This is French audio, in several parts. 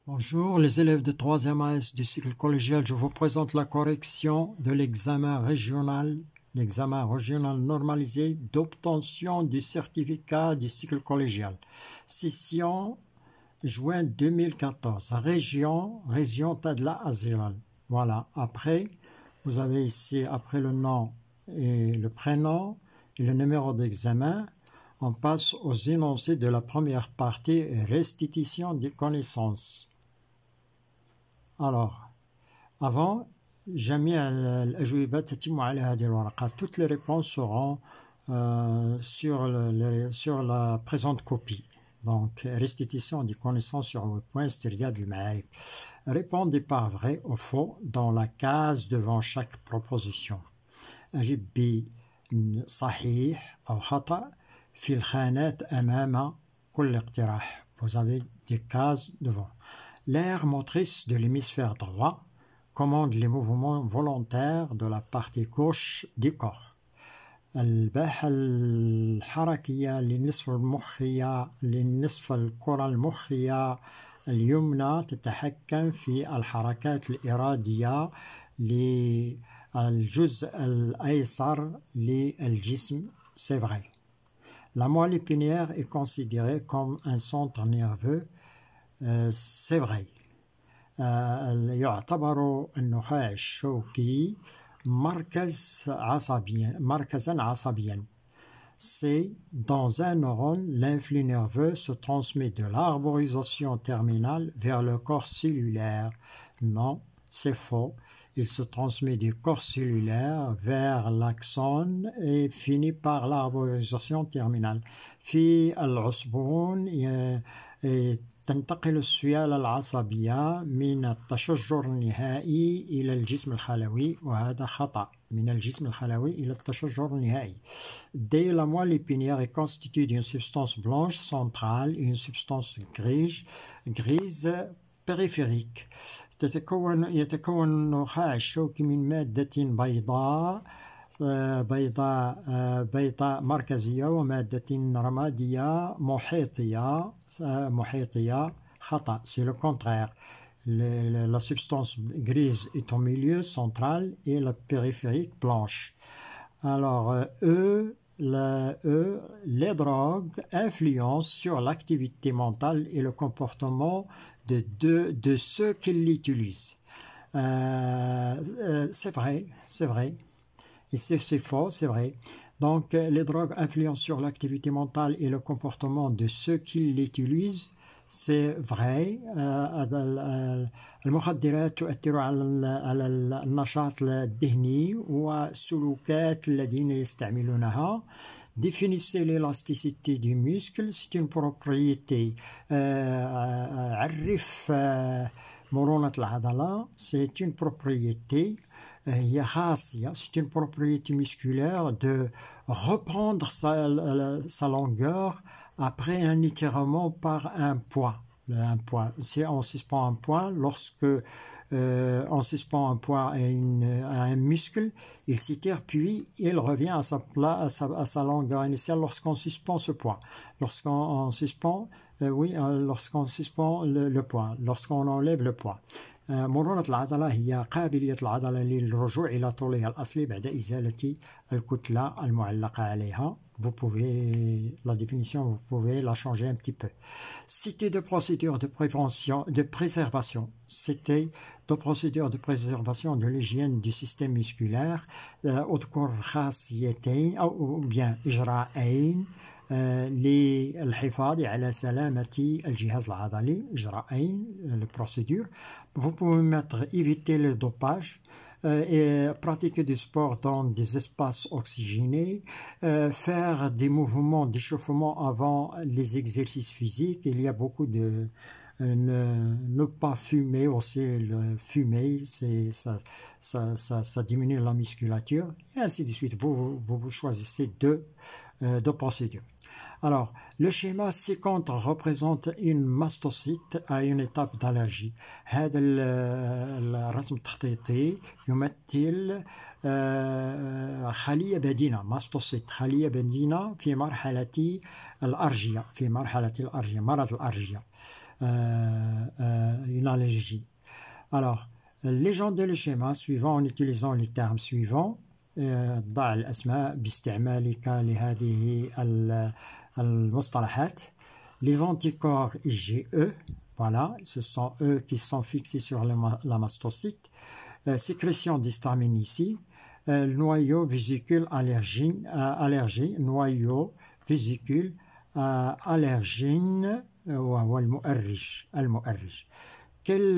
Bonjour les élèves de 3e AS du cycle collégial, je vous présente la correction de l'examen régional normalisé d'obtention du certificat du cycle collégial. Session juin 2014, région Tadla Azilal. Voilà, après, vous avez ici, après le nom et le prénom et le numéro d'examen, on passe aux énoncés de la première partie, restitution des connaissances. Alors, avant, toutes les réponses seront sur la présente copie. Donc, restitution des connaissances sur le point استرداد المعارف. Répondez par vrai ou faux dans la case devant chaque proposition. أجب بصحيح أو خطأ في الخانات أمام كل اقتراح. Vous avez des cases devant. L'aire motrice de l'hémisphère droit commande les mouvements volontaires de la partie gauche du corps. الباحة الحركية لنصف الكرة المخية اليمنى تتحكم في الحركات الإرادية للجزء الأيسر للجسم. C'est vrai. La moelle épinière est considérée comme un centre nerveux. C'est vrai. يعتبر النخاع الشوكي مركزا عصبيا. C'est dans un neurone, l'influx nerveux se transmet de l'arborisation terminale vers le corps cellulaire. Non, c'est faux. Il se transmet du corps cellulaire vers l'axone et finit par l'arborisation terminale. في العصبون تنتقل السيالة العصبية من التشجر النهائي إلى الجسم الخلوي وهذا خطأ. من الجسم الخلوي إلى التشجر النهائي. Dès la moelle épinière est constituée d'une substance blanche centrale et une substance grise périphérique. يتكون النخاع الشوكي من مادة بيضاء مركزية ومادة رمادية محيطية. خطأ, c'est le contraire. La substance grise est au milieu central et la périphérique blanche. Alors, les drogues influencent sur l'activité mentale et le comportement de ceux qui l'utilisent. C'est vrai. Et c'est faux, c'est vrai. Donc, les drogues influencent sur l'activité mentale et le comportement de ceux qui l'utilisent. C'est vrai. المخدرات تؤثر على النشاط الذهني والسلوكات الذين يستعملونها. Définissez l'élasticité du muscle, c'est une propriété. عرف مرونة العضلة, c'est une propriété. C'est une propriété musculaire de reprendre sa longueur après un étirement par un poids. Si on suspend un poids, lorsque on suspend un poids à un muscle, il s'étire puis il revient à sa longueur initiale lorsqu'on suspend ce poids. Lorsqu'on suspend le poids, lorsqu'on enlève le poids. مرونة العضلة هي قابلية العضلة للرجوع إلى طولها الأصلي بعد إزالة الكتلة المعلقة عليها. La définition, vous pouvez la changer un petit peu. Citer deux procédures de préservation. C'était deux procédures de préservation de l'hygiène du système musculaire. أذكر خاصيتين أو bien إجراءين للحفاظ على سلامة الجهاز العضلي. إجراءين, les procédures. Vous pouvez mettre éviter le dopage, et pratiquer du sport dans des espaces oxygénés, faire des mouvements d'échauffement avant les exercices physiques. Il y a beaucoup de ne pas fumer aussi. Le fumer, ça diminue la musculature et ainsi de suite. Vous choisissez deux procédures. Alors, le schéma ci-contre représente une mastocyte à une étape d'allergie. هذا الرسم التخطيطي يمثل خلية بدينة ماستوسيت خلية بدينة في مرحلة الأرجية مرض الأرجية une allergie. Alors, légende le schéma suivant en utilisant les termes suivants. ضع الأسماء باستعمالك لهذه المصطلحات. Les anticorps IgE, voilà, ce sont eux qui sont fixés sur la mastocyte. Sécrétion d'histamine ici. Noyau vésicule allergie, noyau vésicule allergine والمؤرج المؤرج. Quel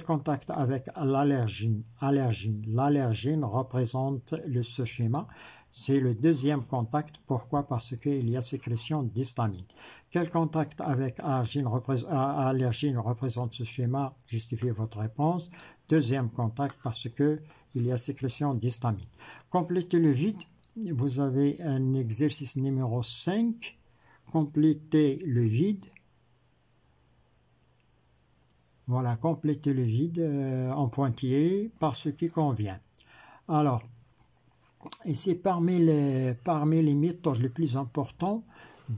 contact avec l'allergine? L'allergine représente ce schéma. C'est le deuxième contact. Pourquoi? Parce qu'il y a sécrétion d'histamine. Quel contact avec allergine représente ce schéma? Justifiez votre réponse. Deuxième contact parce qu'il y a sécrétion d'histamine. Complétez le vide. Vous avez un exercice numéro 5. Complétez le vide. Voilà, complétez le vide en pointillé par ce qui convient. Alors, ici, parmi les méthodes les plus importantes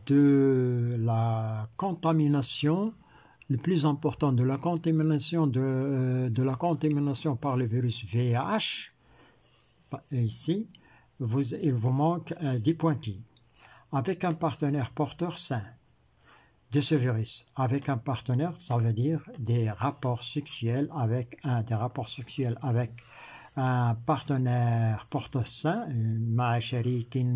de la contamination, par le virus VIH, ici, il vous manque des pointilles. Avec un partenaire porteur sain de ce virus. Avec un partenaire, ça veut dire des rapports sexuels avec un partenaire porteur sain مع شريك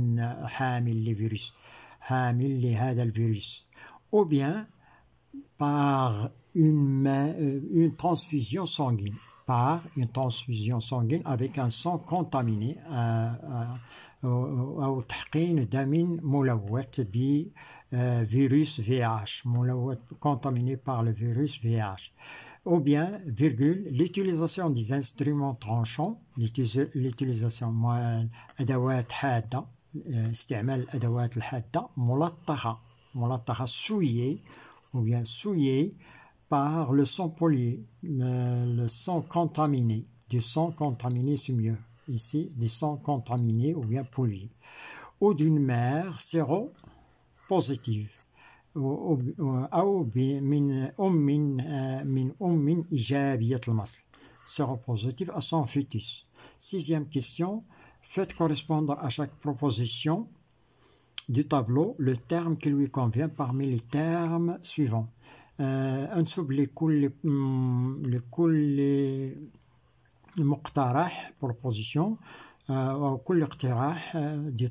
حامل لفيروس حامل لهذا الفيروس ou bien par une transfusion sanguine avec un sang contaminé أو تحقين دم ملوث virus VIH, contaminé par le virus VIH. Ou bien, l'utilisation des instruments tranchants, l'utilisation أدوات حادة, استعمال الأدوات الحادة ملطخة souillée, ou bien souillée par le sang pollué, le sang contaminé. Du sang contaminé, c'est mieux. Ici, du sang contaminé ou bien pollué. Ou d'une mère séropositive. أو من أم إيجابية المصل. Séropositive à son fœtus. Sixième question. Faites correspondre à chaque proposition du tableau le terme qui lui convient parmi les termes suivants. انسب لكل مقترح proposition أو كل اقتراح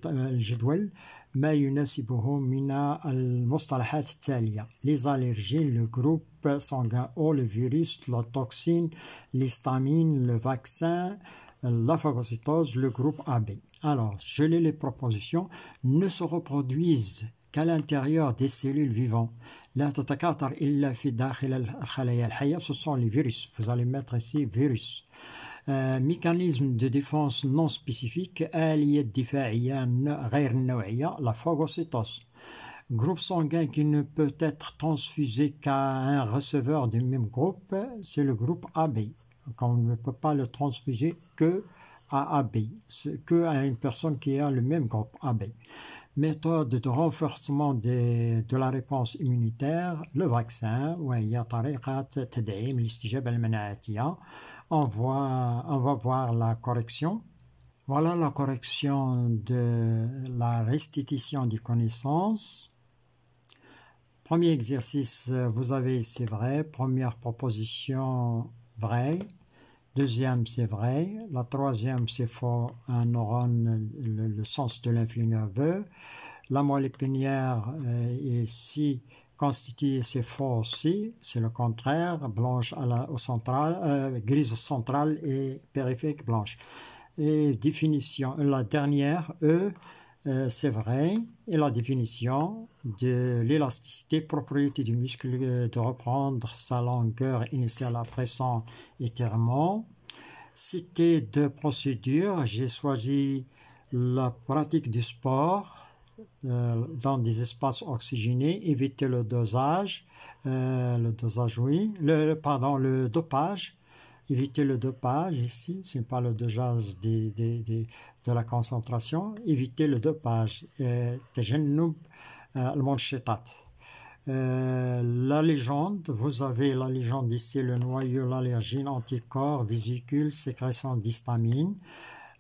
الجدول ما يناسبه من المصطلحات التالية. Les allergies, le groupe sanguin O, le virus, la toxine, l'histamine, le vaccin, la phagocytose, le groupe AB. Alors, je lis les propositions. Ne se reproduisent qu'à l'intérieur des cellules vivantes. لا تتكاثر إلا في داخل الخلايا الحية. Ce sont les virus. Vous allez mettre ici virus. Mécanisme de défense non spécifique, آلية دفاعية غير نوعية, la phagocytose. Groupe sanguin qui ne peut être transfusé qu'à un receveur du même groupe, c'est le groupe AB. On ne peut pas le transfuser que à AB, que à une personne qui a le même groupe AB. Méthode de renforcement de la réponse immunitaire, le vaccin, وهي طريقة تدعيم الاستجابة المناعية. On va voir la correction. Voilà la correction de la restitution des connaissances. Premier exercice, vous avez c'est vrai. Première proposition, vrai. Deuxième, c'est vrai. La troisième, c'est faux. Un neurone, le sens de l'influx nerveux. La moelle épinière ici constituée, c'est faux aussi. C'est le contraire. Blanche au central, grise au central et périphérique blanche. Et définition, la dernière, c'est vrai. Et la définition de l'élasticité, propriété du muscle de reprendre sa longueur initiale après son étirement. Cité de procédure, j'ai choisi la pratique du sport dans des espaces oxygénés, éviter le dosage, oui, le dopage, éviter le dopage ici, ce n'est pas le dosage de la concentration, éviter le dopage, تجنب المنشطات. La légende, vous avez la légende ici, le noyau, l'allergène, anticorps, vésicule, sécrétion d'histamine.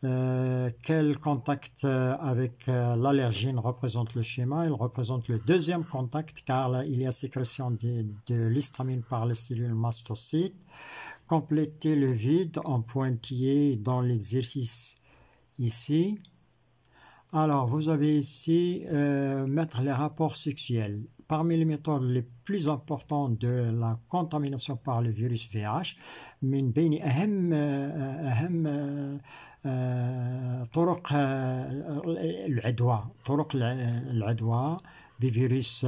Quel contact avec l'allergène représente le schéma? Il représente le deuxième contact car il y a sécrétion de l'histamine par les cellules mastocytes. Complétez le vide en pointillé dans l'exercice ici. Alors, vous avez ici mettre les rapports sexuels. Parmi les méthodes les plus importantes de la contamination par le virus VIH, من بين أهم طرق العدوى بفيروس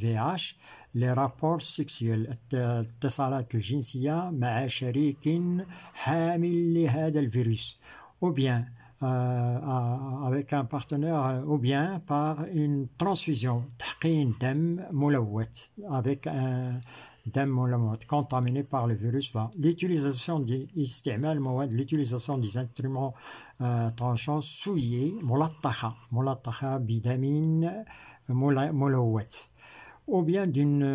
VIH les rapports sexuels الاتصالات الجنسية مع شريك حامل لهذا الفيروس ou bien avec un partenaire ou bien par une transfusion تحقين دم ملوث avec un دم ملوث contaminé par le virus. L'utilisation des instruments tranchants souillés ملطخة بدم ملوث ou bien d'une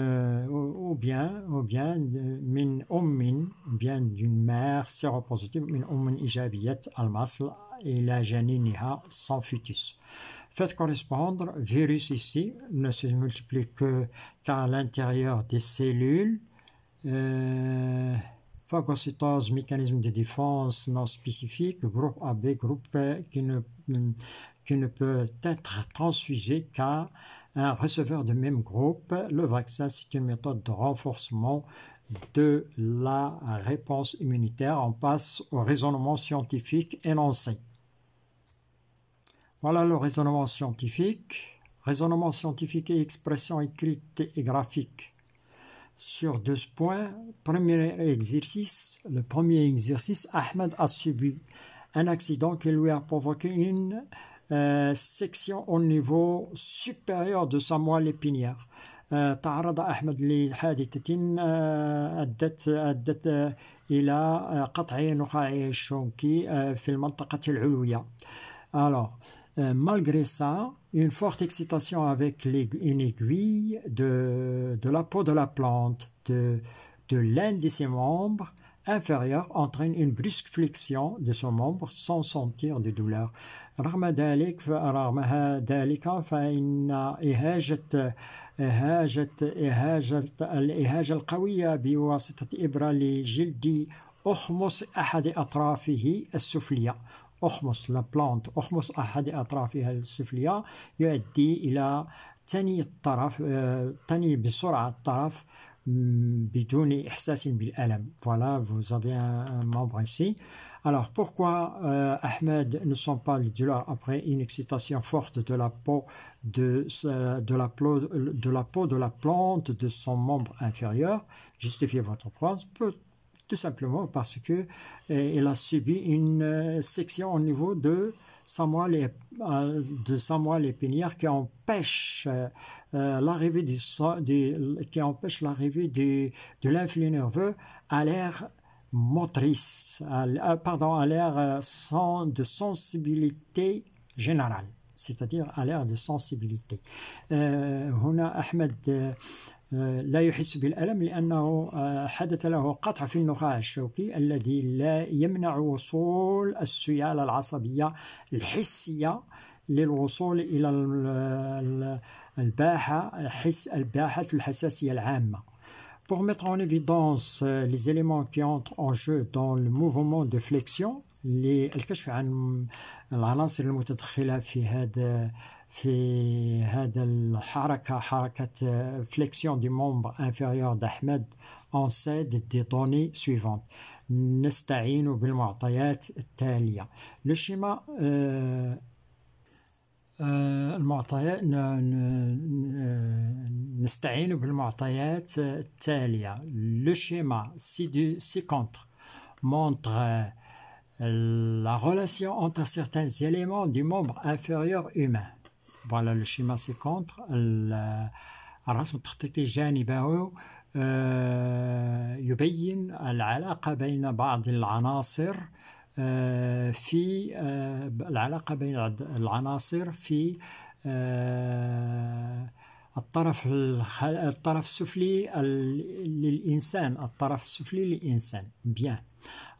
mère séropositive من أم إيجابية المصل إلى جنينها sans fœtus. Faites correspondre virus ici ne se multiplie qu'à l'intérieur des cellules. Phagocytose, mécanisme de défense non spécifique, groupe AB, groupe qui ne peut être transfusé qu'à un receveur de même groupe. Le vaccin, c'est une méthode de renforcement de la réponse immunitaire. On passe au raisonnement scientifique énoncé. Voilà le raisonnement scientifique. Raisonnement scientifique et expression écrite et graphique. Sur 2 points, le premier exercice, Ahmed a subi un accident qui lui a provoqué une section au niveau supérieur de sa moelle épinière. تعرض أحمد لحادثة أدت إلى قطع نخاعه الشوكي في المنطقة العلوية. Alors, malgré ça, une forte excitation avec une aiguille de la peau de la plante de l'un de ses membres inférieurs entraîne une brusque flexion de son membre sans sentir de douleur. رغم ذلك فإن الإهاجة القوية بواسطة إبرة لجلد أخمص أحد أطرافه السفلية. أخمص la plante أخمص أحد أطرافها السفلية يؤدي إلى تني بسرعة الطرف بدون إحساس بالألم. Voilà, vous avez un membre ici. Alors, pourquoi Ahmed ne sent pas les douleurs après une excitation forte de la peau de la peau de la plante de son membre inférieur? Justifiez votre phrase. Tout simplement parce que il a subi une section au niveau de sa moelle épinière qui empêche l'arrivée de l'influx nerveux à l'air motrice, à l'air de sensibilité générale, c'est-à-dire à l'air de sensibilité. هنا أحمد لا يحس بالألم لأنه حدث له قطع في النخاع الشوكي الذي لا يمنع وصول السيالة العصبية الحسية للوصول إلى الباحة الحساسية العامة. Pour mettre en évidence les éléments qui entrent en jeu dans le mouvement de flexion, الكشف عن العناصر المتدخلة في هذا الحركة حركة flexion du membre inférieur d'Ahmed on cède des données suivantes. نستعين بالمعطيات التالية. Le schéma المعطيات نستعين بالمعطيات التالية. Le schéma ci-contre montre la relation entre certains éléments du membre inférieur humain. Voilà le schéma ci-contre. الرسم التخطيطي جانبه يبين العلاقة بين بعض العناصر في الطرف السفلي للإنسان. Bien.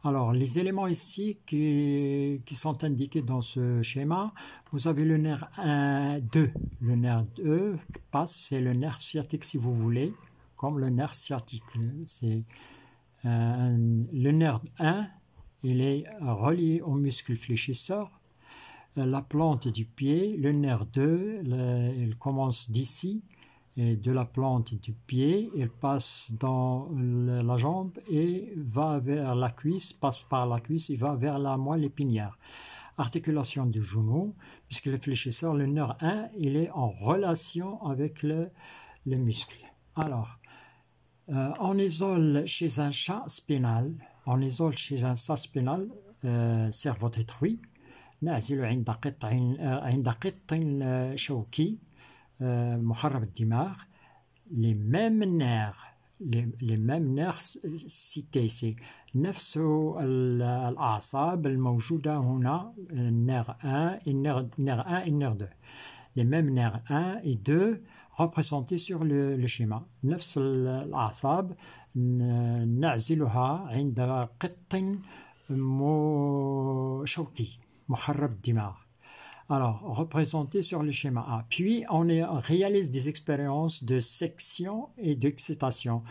Alors, les éléments ici qui sont indiqués dans ce schéma, vous avez le nerf 1, 2. Le nerf 2 passe, c'est le nerf sciatique si vous voulez, comme le nerf sciatique. C'est le nerf 1, il est relié au muscle fléchisseur. La plante du pied, le nerf 2, il commence d'ici, et de la plante du pied, il passe dans la jambe et va vers la cuisse, passe par la cuisse et va vers la moelle épinière. Articulation du genou, puisque le fléchisseur, le nerf 1, il est en relation avec le muscle. Alors, on isole chez un chat spinal, cerveau détruit. نعزل عند قط شوكي مخرب الدماغ. les mêmes nerfs cités, c'est نفس الأعصاب الموجودة هنا, nerf 1 et nerf 2. Les mêmes nerfs 1 et 2 représentés sur le schéma. نفس الأعصاب نعزلها عند قط شوكي مخرب الدماغ. Alors, représenté sur le schéma A. Puis, on réalise des expériences de section et d'excitation.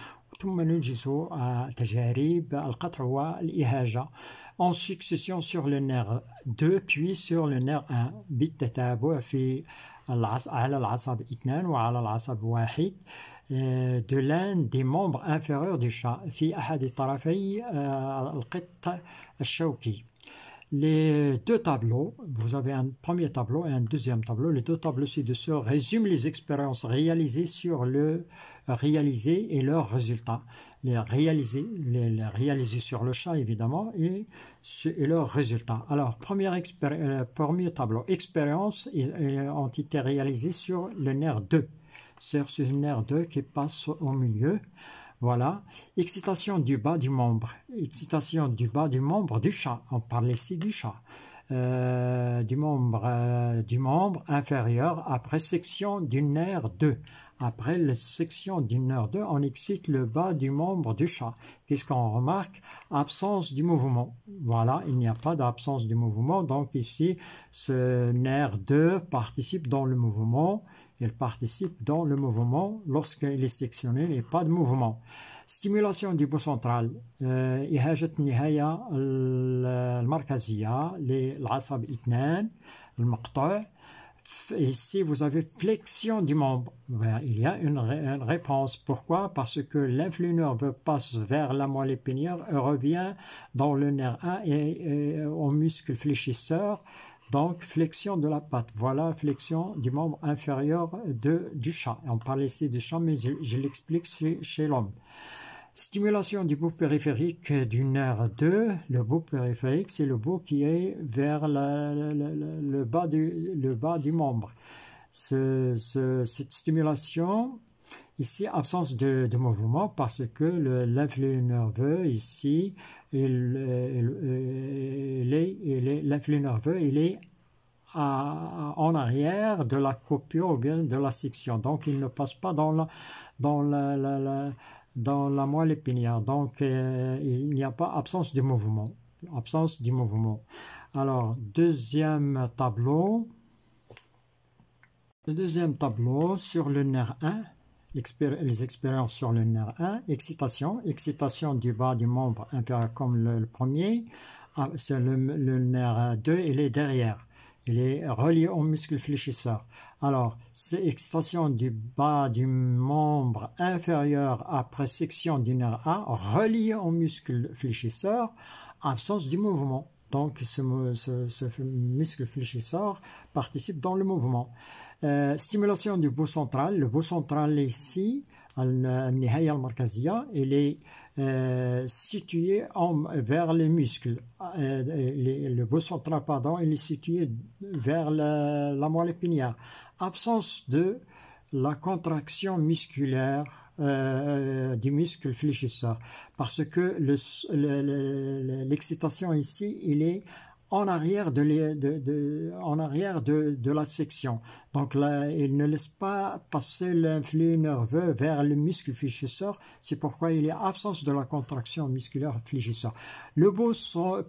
En succession sur le nerf 2, puis sur le nerf 1. بالتتابع على العصب 2 وعلى العصب 1 de l'un des membres inférieurs du chat في أحد طرفي القط الشوكي. Les deux tableaux, vous avez un premier tableau et un deuxième tableau. Les deux tableaux ci-dessous résument les expériences réalisées et leurs résultats. Les réalisés sur le chat, évidemment, et leurs résultats. Alors, premier tableau, expériences ont été réalisées sur le nerf 2. C'est ce nerf 2 qui passe au milieu. Voilà, excitation du bas du membre. Excitation du bas du membre du chat. On parle ici du chat. Du membre inférieur après section du nerf 2. Après la section du nerf 2, on excite le bas du membre du chat. Qu'est-ce qu'on remarque? Absence du mouvement. Voilà, il n'y a pas d'absence du mouvement. Donc ici, ce nerf 2 participe dans le mouvement. Il participe dans le mouvement lorsqu'il est sectionné et pas de mouvement. Stimulation du bout central. إهاجة النهاية المركزية للعصب 2 المقطوع. Ici, vous avez flexion du membre. Il y a une réponse. Pourquoi? Parce que l'influx nerveux passe vers la moelle épinière et revient dans le nerf 1 et au muscle fléchisseur. Donc, flexion de la patte. Voilà, flexion du membre inférieur du chat. On parle ici du chat, mais je l'explique chez l'homme. Stimulation du bout périphérique du nerf 2. Le bout périphérique, c'est le bout qui est vers le bas du membre. Cette stimulation, ici, absence de mouvement parce que l'influx nerveux, ici, l'influx nerveux, il est en arrière de la coupure ou bien de la section. Donc, il ne passe pas dans la moelle épinière. Donc, il n'y a pas absence de mouvement. Absence du mouvement. Alors, deuxième tableau. Le deuxième tableau sur le nerf 1. Les expériences sur le nerf 1, excitation du bas du membre inférieur comme le premier. C'est le nerf 2, il est derrière, il est relié au muscle fléchisseur. Alors, c'est excitation du bas du membre inférieur après section du nerf 1, relié au muscle fléchisseur, absence du mouvement. Donc, ce muscle fléchisseur participe dans le mouvement. Stimulation du bout central. Le bout central ici, النهاية المركزية, il est situé vers les muscles. Le bout central, pardon, il est situé vers la moelle épinière. Absence de la contraction musculaire du muscle fléchisseur, parce que l'excitation ici, il est en arrière de la section. Donc là, il ne laisse pas passer l'influx nerveux vers le muscle fléchisseur. C'est pourquoi il y a absence de la contraction musculaire fléchisseur. Le bout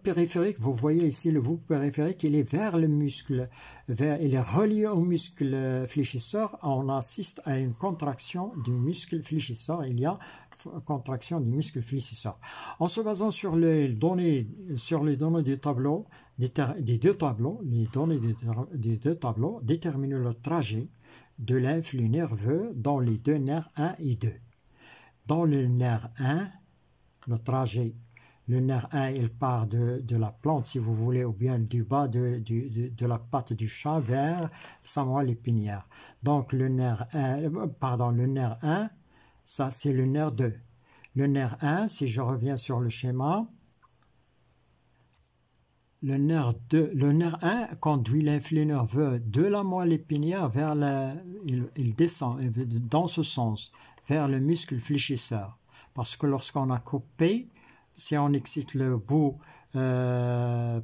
périphérique, vous voyez ici le bout périphérique, il est vers le muscle, il est relié au muscle fléchisseur. On assiste à une contraction du muscle fléchisseur. Il y a contraction du muscle fléchisseur. En se basant sur les données du tableau, des deux tableaux, les données des deux tableaux déterminent le trajet de l'influx nerveux dans les deux nerfs 1 et 2. Dans le nerf 1, le trajet, le nerf 1, il part de la plante, si vous voulez, ou bien du bas de la patte du chat vers sa moelle épinière. Donc le nerf 1, ça c'est le nerf 2. Le nerf 1, si je reviens sur le schéma, le nerf 1 conduit l'influx nerveux de la moelle épinière vers il descend dans ce sens, vers le muscle fléchisseur. Parce que lorsqu'on a coupé, si on excite le bout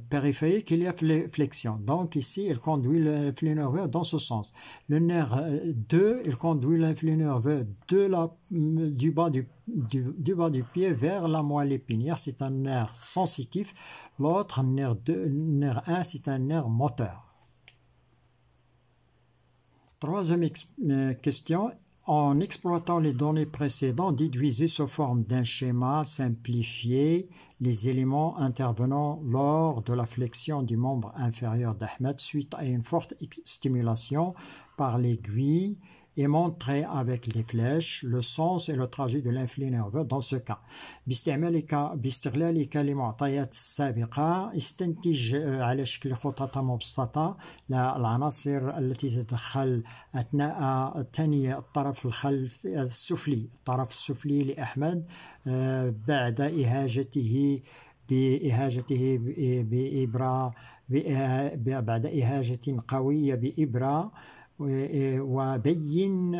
périphérique, il y a flexion. Donc ici, il conduit l'influx nerveux dans ce sens. Le nerf 2, il conduit l'influx nerveux du bas du pied vers la moelle épinière. C'est un nerf sensitif. L'autre, nerf 1, c'est un nerf moteur. Troisième question. En exploitant les données précédentes, déduisez sous forme d'un schéma simplifié les éléments intervenant lors de la flexion du membre inférieur d'Ahmed suite à une forte stimulation par l'aiguille et montrer avec les flèches le sens et le trajet de l'influx nerveux dans ce cas. باستغلالك لمعطيات السابقة استنتج على شكل خطط مبسطة العناصر التي تدخل أثناء تنية الطرف السفلي لأحمد بعد إهاجته بإبرة بعد إهاجة قوية بإبرة وبين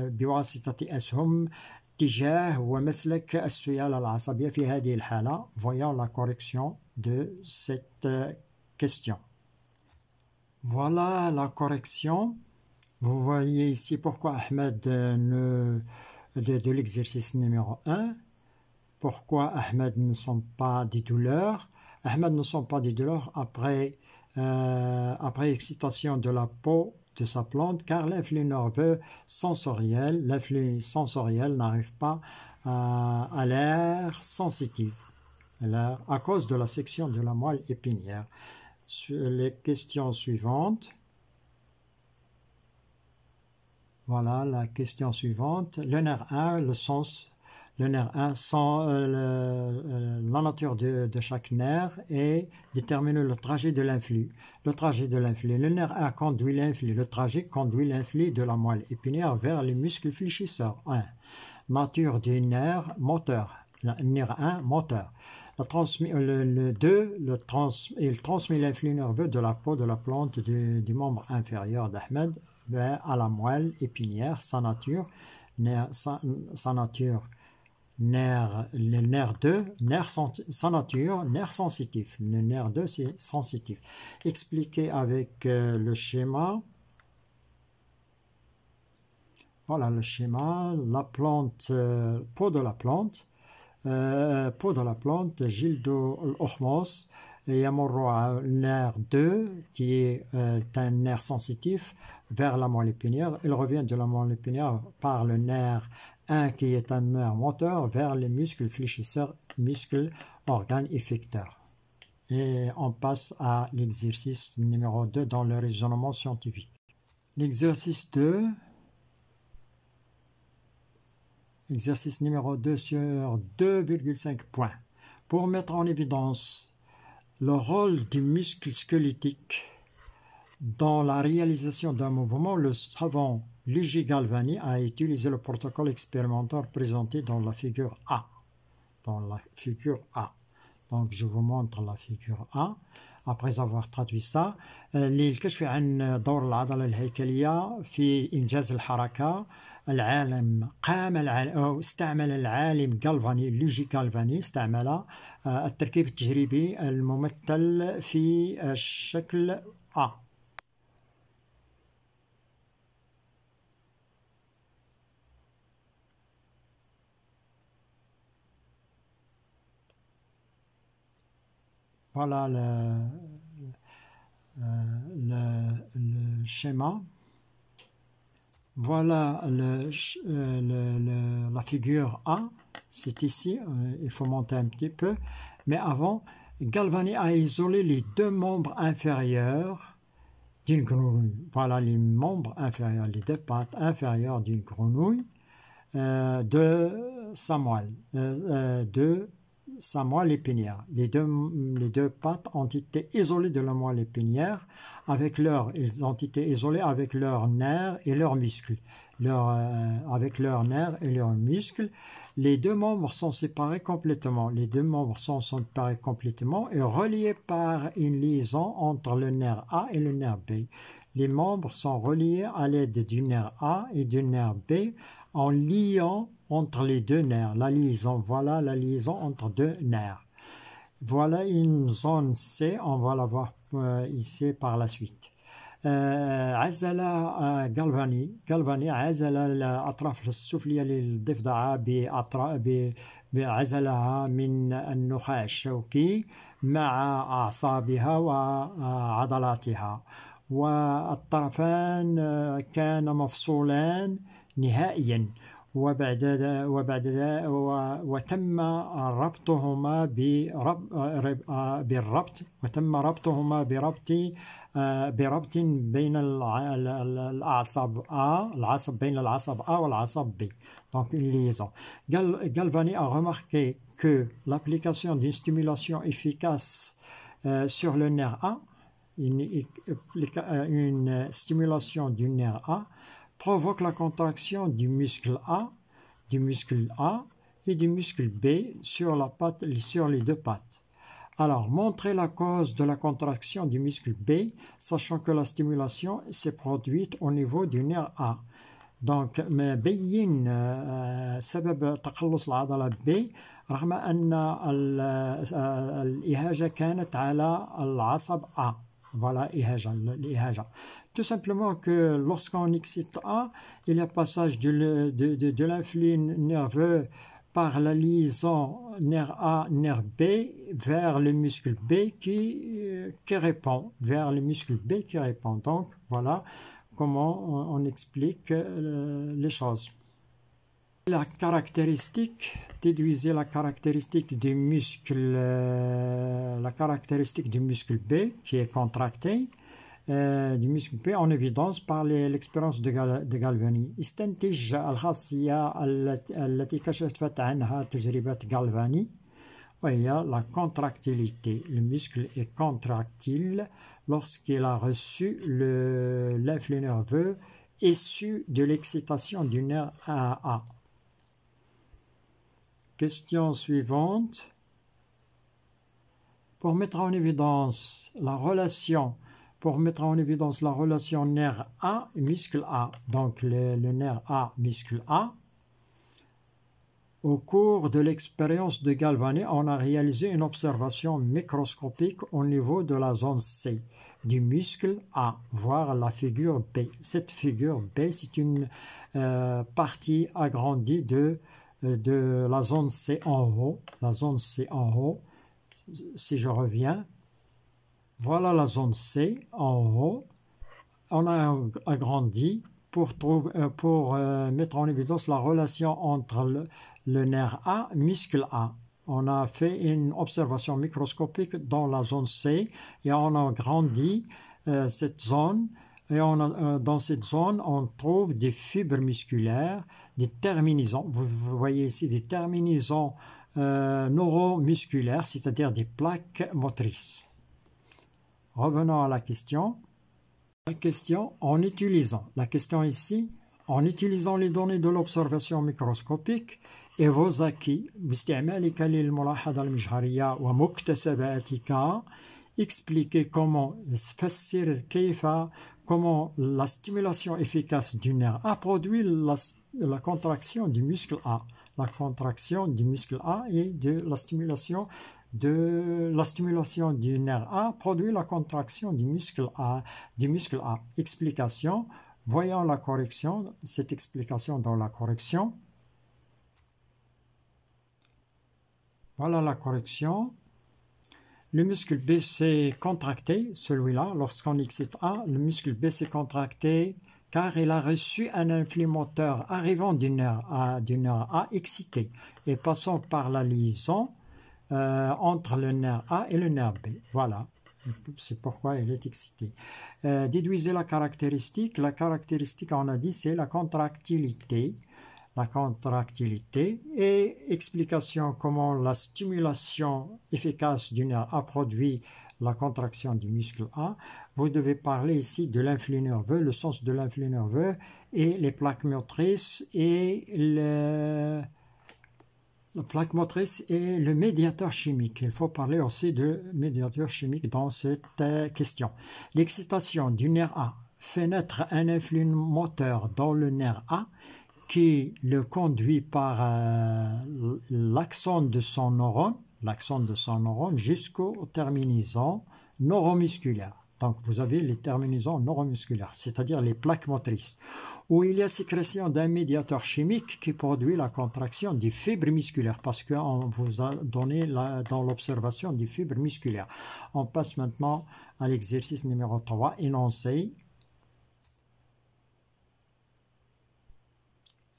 بواسطة أسهم اتجاه ومسلك السيالة العصبية في هذه الحالة. Voyons la correction de cette question. Voilà la correction. Vous voyez ici pourquoi Ahmed de l'exercice numéro 1. Pourquoi Ahmed ne sent pas des douleurs. Ahmed ne sent pas des douleurs après excitation de la peau de sa plante, car l'influx nerveux sensoriel, n'arrive pas à l'air sensitif, à cause de la section de la moelle épinière. Les questions suivantes. Voilà la question suivante. Le nerf 1, le sens. Le nerf 1 sent la nature de chaque nerf et détermine le trajet de l'influx. Le trajet de l'influx. Le nerf 1 conduit l'influx. Le trajet conduit l'influx de la moelle épinière vers les muscles fléchisseurs. 1. Nature du nerf moteur. Le nerf 1 moteur. Le 2, il transmet l'influx nerveux de la peau de la plante du membre inférieur d'Ahmed à la moelle épinière. Sa nature. Le nerf 2, sa nature, nerf sensitif. Le nerf 2, c'est sensitif. Expliqué avec le schéma. Voilà le schéma. La plante, peau de la plante. Gildo الأخمص يمر على nerf 2 qui est un nerf sensitif vers la moelle épinière. Il revient de la moelle épinière par le nerf 1 qui est un nerf moteur vers les muscles fléchisseurs, muscles organes effecteurs. Et on passe à l'exercice numéro 2 dans le raisonnement scientifique. L'exercice 2. Exercice numéro 2 sur 2,5 points. Pour mettre en évidence le rôle du muscle squelettique dans la réalisation d'un mouvement, le savant Luigi Galvani a utilisé le protocole expérimental présenté dans la figure A. Donc je vous montre la figure A. Après avoir traduit ça, للكشف عن دور العضلة الهيكلية في إنجاز الحركة، استعمل العالم غالفاني لوجي غالفاني استعمل التركيب التجريبي الممثل في الشكل A. Voilà le schéma. Voilà la figure A. C'est ici. Il faut monter un petit peu. Mais avant, Galvani a isolé les deux membres inférieurs d'une grenouille. Voilà les membres inférieurs, les deux pattes inférieures d'une grenouille de sa moelle. Sa moelle épinière. Les deux pattes ont été isolées de la moelle épinière ils ont été isolés avec leurs nerfs et leurs muscles. Avec leurs nerfs et leurs muscles, les deux membres sont séparés complètement. Les deux membres sont séparés complètement et reliés par une liaison entre le nerf A et le nerf B. Les membres sont reliés à l'aide du nerf A et du nerf B en liant entre les deux nerfs. La liaison, voilà la liaison entre deux nerfs. Voilà une zone C, on va la voir ici par la suite. عزل غالفاني عزل الأطراف السفلية للضفدعة بعزلها من النخاع الشوكي مع أعصابها وعضلاتها، والطرفان كان مفصولان نهائيا، وتم ربطهما بربط بين العصب A والعصب B. Donc une liaison. Galvani a remarqué que l'application d'une stimulation efficace sur le nerf A, une stimulation du nerf A, provoque la contraction du muscle A et du muscle B sur les deux pattes. Alors, montrer la cause de la contraction du muscle B, sachant que la stimulation s'est produite au niveau du nerf A. Donc, بين سبب تقلص العضلة B رغم أن الإهاجة كانت على العصب A. Voilà l'IHA. Tout simplement que lorsqu'on excite A, il y a passage de l'influx nerveux par la liaison nerf A, nerf B vers le muscle B qui répond, vers le muscle B qui répond. Donc, voilà comment on explique les choses. La caractéristique, déduisez la caractéristique du muscle B qui est contracté, du muscle B en évidence par l'expérience de Galvani. استنتج الخاصية التي كشفت عنها تجربة Galvani وهي la contractilité. Le muscle est contractile lorsqu'il a reçu l'influx nerveux issu de l'excitation du nerf A. Question suivante. Pour mettre en évidence la relation nerf A et muscle A, donc le nerf A, muscle A, au cours de l'expérience de Galvani, on a réalisé une observation microscopique au niveau de la zone C du muscle A, voire la figure B. Cette figure B, c'est une partie agrandie de la zone C en haut. La zone C en haut, si je reviens, voilà la zone C en haut. On a agrandi pour mettre en évidence la relation entre le nerf A, muscle A. On a fait une observation microscopique dans la zone C et on a agrandi cette zone. Et dans cette zone, on trouve des fibres musculaires, des terminaisons. Vous voyez ici des terminaisons neuromusculaires, c'est-à-dire des plaques motrices. Revenons à la question. La question ici, en utilisant les données de l'observation microscopique et vos acquis باستعمالك للملاحظة المجهرية ومكتسباتك expliquer comment تفسر كيف comment la stimulation efficace du nerf A produit la contraction du muscle A, la contraction du muscle A et de la stimulation du nerf A produit la contraction du muscle A. Explication. Voyons la correction, cette explication dans la correction. Voilà la correction. Le muscle B s'est contracté, celui-là, lorsqu'on excite A, le muscle B s'est contracté car il a reçu un influx moteur arrivant du nerf A excité et passant par la liaison entre le nerf A et le nerf B. Voilà, c'est pourquoi il est excité. Déduisez la caractéristique. La caractéristique, on a dit, c'est la contractilité. La contractilité et explication comment la stimulation efficace du nerf A produit la contraction du muscle A. Vous devez parler ici de l'influx nerveux, le sens de l'influx nerveux et les plaques motrices et la plaque motrice et le médiateur chimique. Il faut parler aussi de médiateur chimique dans cette question. L'excitation du nerf A fait naître un influx moteur dans le nerf A qui le conduit par l'axone de son neurone jusqu'au terminaison neuromusculaire. Donc vous avez les terminaisons neuromusculaires, c'est-à-dire les plaques motrices, où il y a sécrétion d'un médiateur chimique qui produit la contraction des fibres musculaires, parce qu'on vous a donné dans l'observation des fibres musculaires. On passe maintenant à l'exercice numéro 3, énoncé.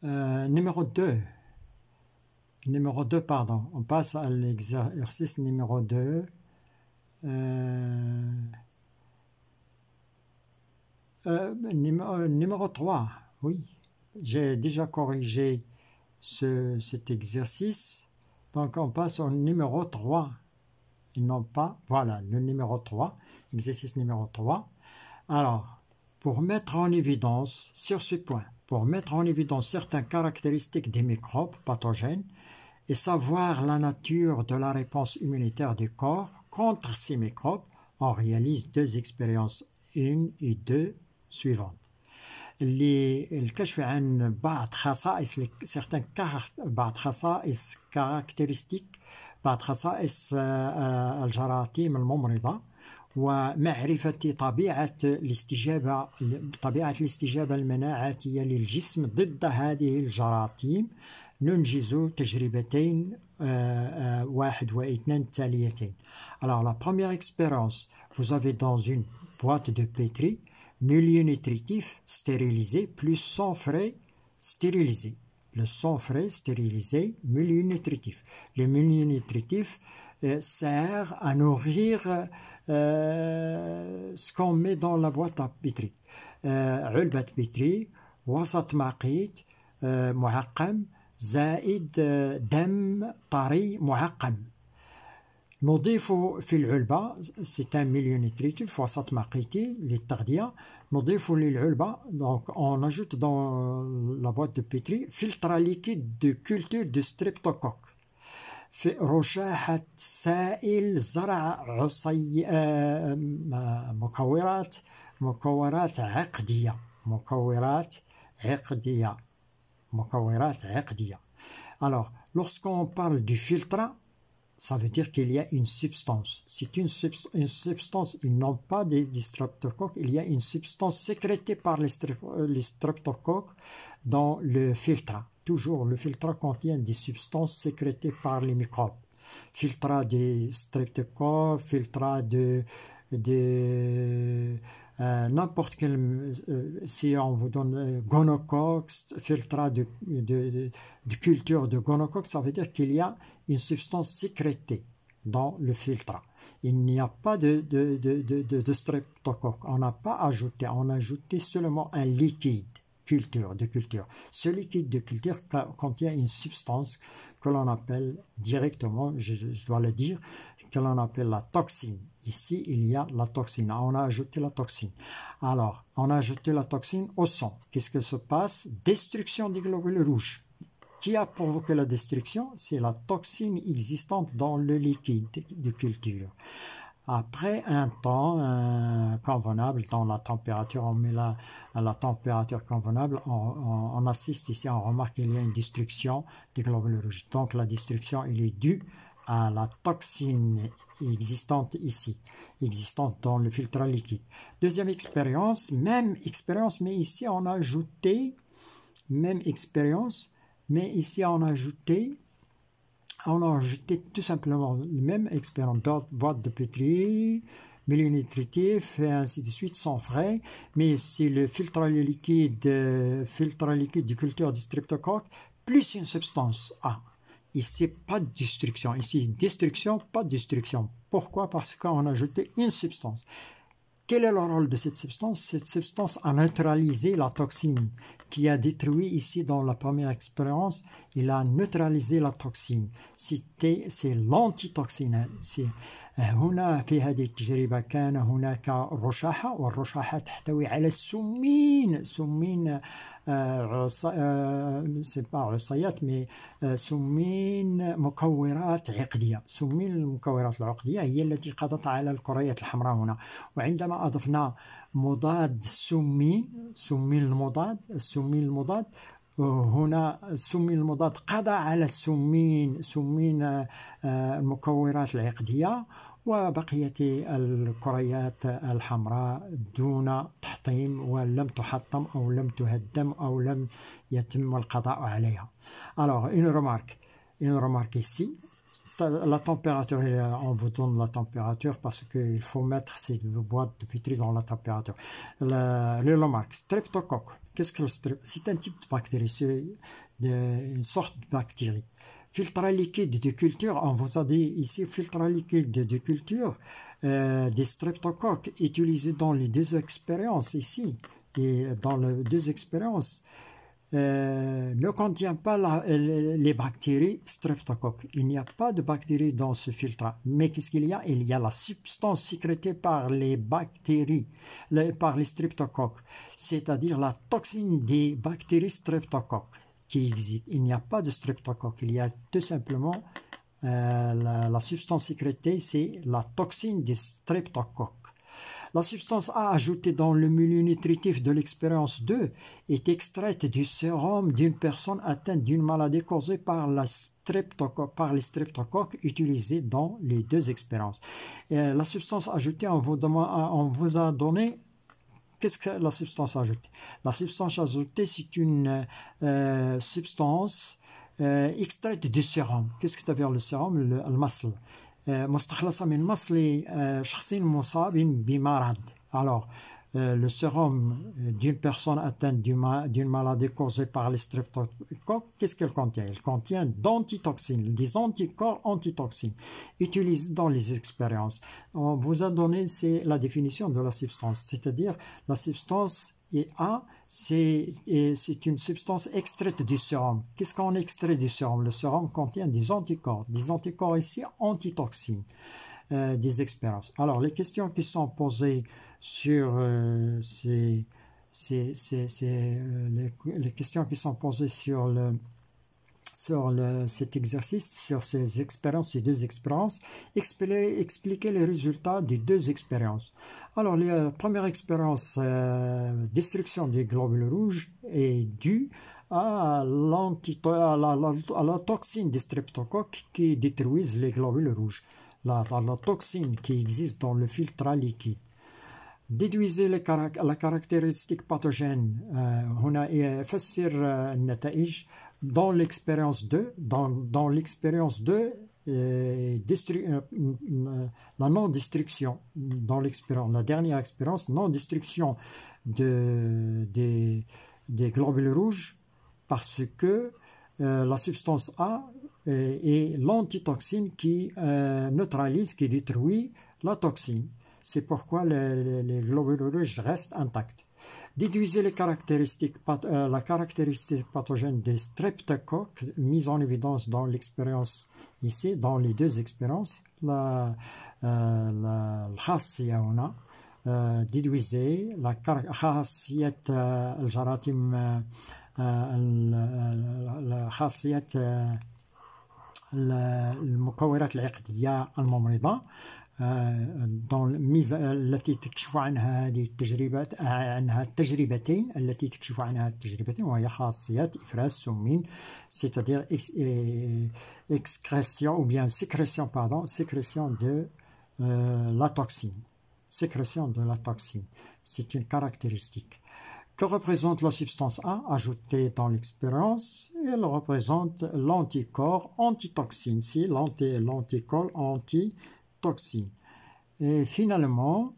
Numéro 2, pardon. On passe à l'exercice numéro 2. Numéro 3, oui. J'ai déjà corrigé cet exercice. Donc on passe au numéro 3. Et non pas, voilà, le numéro 3, exercice numéro 3. Alors, pour mettre en évidence sur ce point, pour mettre en évidence certaines caractéristiques des microbes pathogènes et savoir la nature de la réponse immunitaire du corps contre ces microbes, on réalise 2 expériences, 1 et 2 suivantes. الكشف عن بعض خصائص certaines caractéristiques بعض خصائص الجراثيم الممرضة ومعرفة طبيعة الاستجابة المناعية للجسم ضد هذه الجراثيم. ننجز تجربتين 1 و 2 تاليتين. Alors la première expérience, vous avez dans une boîte de pétri milieu nutritif stérilisé plus sang frais stérilisé. Le sang frais stérilisé, milieu nutritif. Le milieu nutritif sert à nourrir ce qu'on met dans la boîte à pétri. علبة بيتري وسط معقيد معقم زائد دم طري معقم. نضيف في العلبة c'est un milieu nutritif وسط معقيتي للتغذية. نضيف للعلبة donc on ajoute dans la boîte de pétri filtre liquide de culture de streptocoque. في رشاحة سائل زرع مكورات عقدية. Alors, lorsqu'on parle du filtre, ça veut dire qu'il y a une substance. C'est une substance, ils n'ont pas des streptocoques, il y a une substance sécrétée par les streptocoques dans le filtre. Toujours, le filtre contient des substances sécrétées par les microbes. Filtre des streptocoques, filtre de n'importe quel, si on vous donne gonocoque, filtre de culture de gonocoque, ça veut dire qu'il y a une substance sécrétée dans le filtre. Il n'y a pas de streptocoque. On n'a pas ajouté, on a ajouté seulement un liquide de culture. Ce liquide de culture contient une substance que l'on appelle directement, je dois le dire, que l'on appelle la toxine. Ici, il y a la toxine. On a ajouté la toxine. Alors, on a ajouté la toxine au sang. Qu'est-ce que se passe? Destruction des globules rouges. Qui a provoqué la destruction? C'est la toxine existante dans le liquide de culture. Après un temps convenable, dans la température, on met à la température convenable, on assiste ici, on remarque qu'il y a une destruction des globules rouges. Donc la destruction, elle est due à la toxine existante ici, existante dans le filtre liquide. Deuxième expérience, même expérience, mais ici on a ajouté, même expérience, mais ici on a ajouté tout simplement la même expérience, boîte de pétri, milieu nutritif, et ainsi de suite, sans frais, mais c'est le filtre liquide de culture du streptocoque, plus une substance A. Ici, pas de destruction. Ici, destruction, pas de destruction. Pourquoi? Parce qu'on a ajouté une substance. Quel est le rôle de cette substance? Cette substance a neutralisé la toxine qui a détruit ici dans la première expérience. Il a neutralisé la toxine. C'est l'antitoxine. هنا في هذه التجربة كان هناك رشاحة والرشاحة تحتوي على سمين عصيات سمين مكورات عقدية. سمين المكورات العقدية هي التي قضت على الكريات الحمراء هنا. وعندما أضفنا مضاد السمين المضاد هنا السمين المضاد قضى على سمين المكورات العقدية وبقيت الكريات الحمراء دون تحطيم ولم تحطم أو لم تهدم أو لم يتم القضاء عليها. Alors, une remarque ici. La température, on vous donne la température parce qu'il faut mettre ces boîtes de pétri dans la température. Le remarque, streptocoque. Qu'est-ce que le streptocoque? C'est un type de bactérie, c'est une sorte de bactérie. Filtre liquide de culture, on vous a dit ici, filtre liquide de culture des streptocoques utilisés dans les deux expériences ici. Et dans les deux expériences, ne contient pas les bactéries streptocoques. Il n'y a pas de bactéries dans ce filtre. Mais qu'est-ce qu'il y a? Il y a la substance sécrétée par les bactéries, par les streptocoques, c'est-à-dire la toxine des bactéries streptocoques qui existe. Il n'y a pas de streptocoque. Il y a tout simplement la substance sécrétée, c'est la toxine des streptocoques. La substance A ajoutée dans le milieu nutritif de l'expérience 2 est extraite du sérum d'une personne atteinte d'une maladie causée par les streptocoques utilisés dans les deux expériences. La substance ajoutée, on vous a donné. Qu'est-ce que la substance ajoutée? La substance ajoutée, c'est une substance extraite du sérum. Qu'est-ce que ça veut dire le sérum? Le muscle. مستخلصة من مصل شخص مصاب بمرض. Alors, le sérum d'une personne atteinte d'une maladie causée par les streptocoques, qu'est-ce qu'elle contient? Elle contient d'antitoxines, des anticorps antitoxines, utilisés dans les expériences. On vous a donné la définition de la substance, c'est-à-dire la substance A, c'est une substance extraite du sérum. Qu'est-ce qu'on extrait du sérum? Le sérum contient des anticorps ici antitoxines des expériences. Alors, les questions qui sont posées sur les questions qui sont posées sur cet exercice, sur ces deux expériences, expliquer les résultats des deux expériences. Alors, la première expérience, destruction des globules rouges, est due à la toxine des streptocoques qui détruisent les globules rouges. La toxine qui existe dans le filtre liquide. Déduisez la caractéristique pathogène. هنا يفسر النتائج dans l'expérience 2. Dans l'expérience 2, la non-destruction, dans la dernière expérience, non-destruction des globules rouges parce que la substance A est l'antitoxine qui neutralise, qui détruit la toxine. C'est pourquoi les globules rouges restent intacts. Déduisez les caractéristiques, la caractéristique pathogène des streptocoques mise en évidence dans l'expérience ici, dans les deux expériences. الخاصية هنا déduisez la خاصية الجراثيم خاصية المكورات العقدية الممرضة التي تكشف عنها هذه التجربات عنها التجربتين التي تكشف عنها التجربتين وهي خاصية إفراز سمين c'est-à-dire excrétion ou bien sécrétion de la toxine. Sécrétion de la toxine, c'est une caractéristique. Que représente la substance A ajoutée dans l'expérience? Elle représente l'anticorps antitoxine, c'est l'anticorps antitoxine. Et finalement,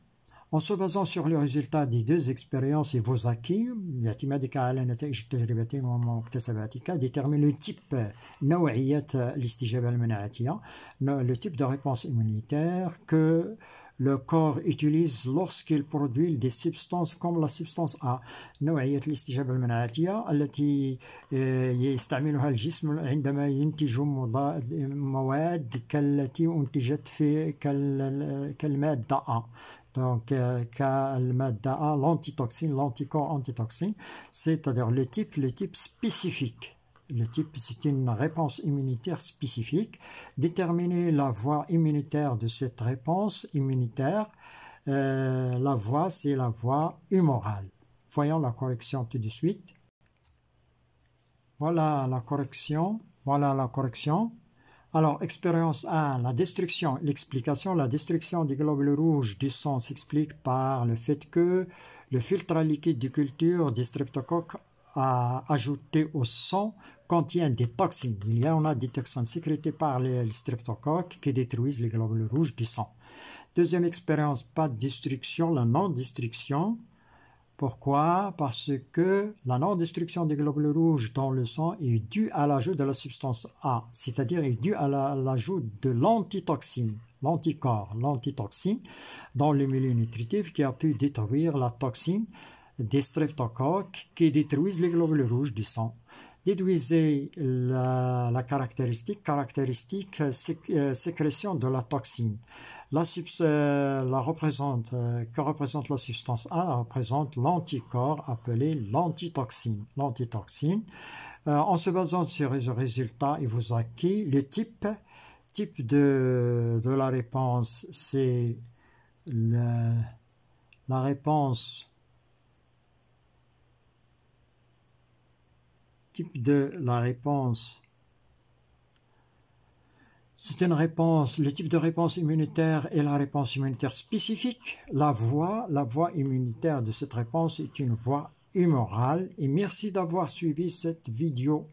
en se basant sur les résultats des deux expériences et vos acquis, باعتمادك على نتائج التجربتين ومكتسباتك, détermine le type نوعية الاستجابة المناعية, le type de réponse immunitaire que le corps utilise lorsqu'il produit des substances comme la substance A. نوعية الاستجابة المناعية التي يستعملها الجسم عندما ينتج مواد كالتي أنتجت في كالمادة A. Donc, كالمادة A, l'antitoxine, l'anticorps antitoxine, c'est-à-dire le type spécifique. Le type, c'est une réponse immunitaire spécifique. Déterminer la voie immunitaire de cette réponse immunitaire. La voie, c'est la voie humorale. Voyons la correction tout de suite. Voilà la correction. Alors, expérience 1, la destruction, l'explication, la destruction des globules rouges du sang s'explique par le fait que le filtre à liquide de culture des streptocoques ajouté au sang contient des toxines. On a des toxines sécrétées par les streptocoques qui détruisent les globules rouges du sang. Deuxième expérience, pas de destruction, la non-destruction. Pourquoi? Parce que la non-destruction des globules rouges dans le sang est due à l'ajout de la substance A, c'est-à-dire est due à l'ajout de l'antitoxine, l'antitoxine dans le milieu nutritif qui a pu détruire la toxine des streptocoques qui détruisent les globules rouges du sang. Déduisez la caractéristique sécrétion de la toxine. Que représente la substance A représente l'anticorps appelé l'antitoxine. En se basant sur les résultats et vos acquis, le type de la réponse, c'est la réponse. Type de la réponse, c'est une réponse, le type de réponse immunitaire est la réponse immunitaire spécifique. La voie immunitaire de cette réponse est une voie humorale. Et merci d'avoir suivi cette vidéo.